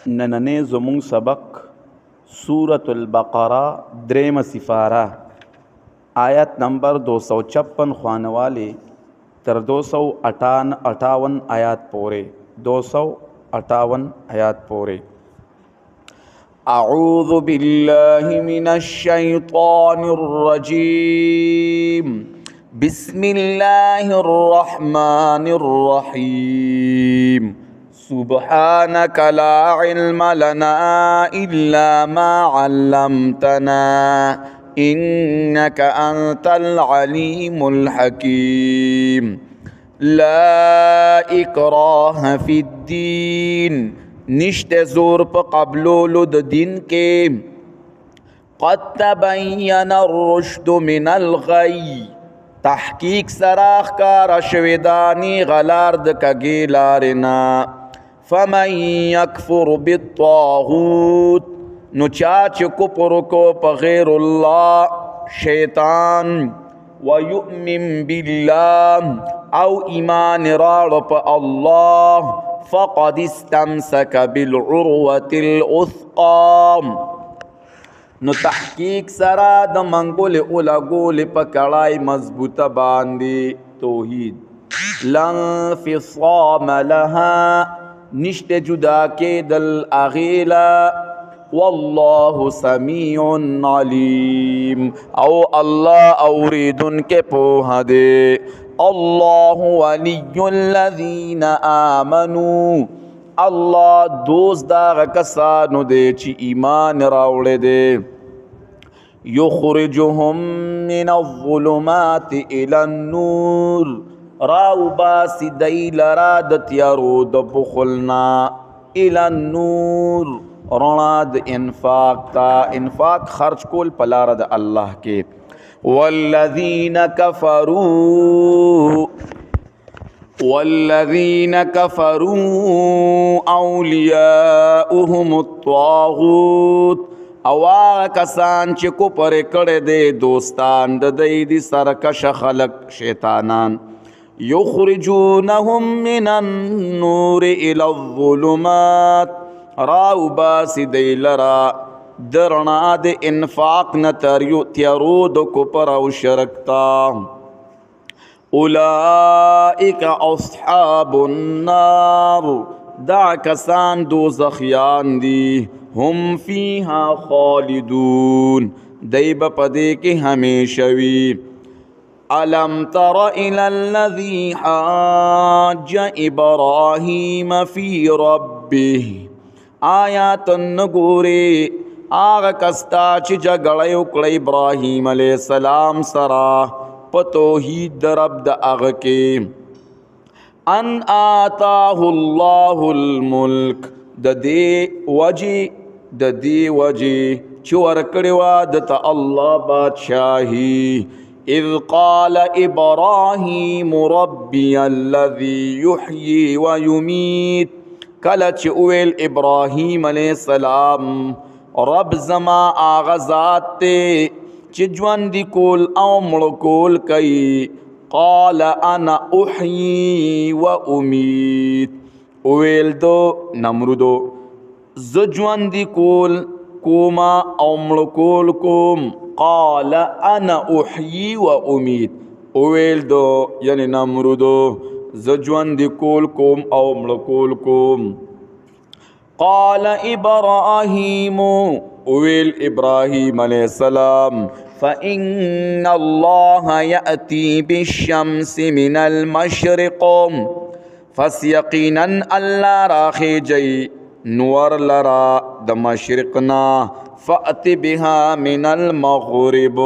نننې زمونږ سبق سورة البقرہ دریم سفارہ آیت نمبر 256 خوانوالی تر 258 آیات پورے 258 آیات پورے. اعوذ باللہ من الشیطان الرجیم بسم اللہ الرحمن الرحیم سبحانك لا علم لنا إلا ما علمتنا إنك أنت العليم الحكيم. لا إكراه في الدين نشت زور پا قبلولو د دین کے قد تبین الرشد من الغی تحقیق سراخ کا رشویدانی غلار د کگی لارنا. فمن یکفر بالطاغوت نو چاچ کفر کو پا غیر اللہ شیطان ویؤمن باللہ او ایمان راڑ پا اللہ فقد استمسک بالعروة الوثقی نو تحقیق سرا د منگول اولا گول پا کڑائی مضبوط باندی توحید. لن فصام لها نشت جدا کے دل اغیلا واللہ سمیع علیم او اللہ اوریدن کے پوہ دے. اللہ ولی الذین آمنوا اللہ دوست داغ کسانو دے چی ایمان راوڑے دے. یخرجهم من الظلمات الى النور راو باسی دی لرا د تیارو د بخلنا الى النور رنا د انفاق تا انفاق خرچ کول پلار د اللہ کے. والذین کفروا اولیاؤهم الطاغوت او آغا کسان چی کفر کڑے دے دوستان د دی دی سرکش خلق شیطانان. یخرجونهم من النور الى الظلمات راو باسی دی لرا درنا د انفاق نتریو تیارو د کفر او شرکتا. اولئک اصحاب النار دا کسان دوزخیان دی هم فیها خالدون دی بپدے کے ہمیشوی. الم تر الى الذی حاج ابراہیم فی ربه آیات نگورے آغا کستا چی جگڑے اکڑے ابراہیم علیہ السلام سرا پتوحید در رب دا آغا کے. ان آتاہ اللہ الملک دا دی وجی چورکڑی وادتا اللہ بادشاہی. اذ قال ابراہیم ربی الذی یحیی ویمیت کلچ اویل ابراہیم علیہ السلام رب زما آغازات تے چی جواندی کول او مڑکول کئی. قال انا احیی و امیت اویل دو نمردو زجواندی کول کوما او مڑکول کوم. قال انا احیی و امیت اویل دو یعنی نمردو زجواندی کول کوم او مڑکول کوم. قال ابراہیم اویل ابراہیم علیہ السلام فإن اللہ یأتی بالشمس من المشرق فس یقینا اللہ راخی جئی نور لرا د مشرقنا فأت بها من المغرب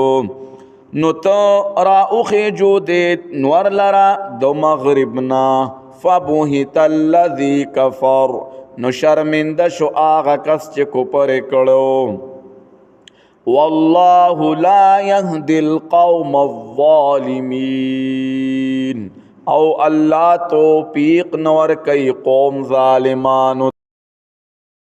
نو تو راخی جو دے نور لرا د مغربنا. فبہت الذی کفر نو شرمندہ شو آغا کس چے کفر کڑو. واللہ لا یہدی القوم الظالمین او اللہ توفیق نور کئی قوم ظالمانو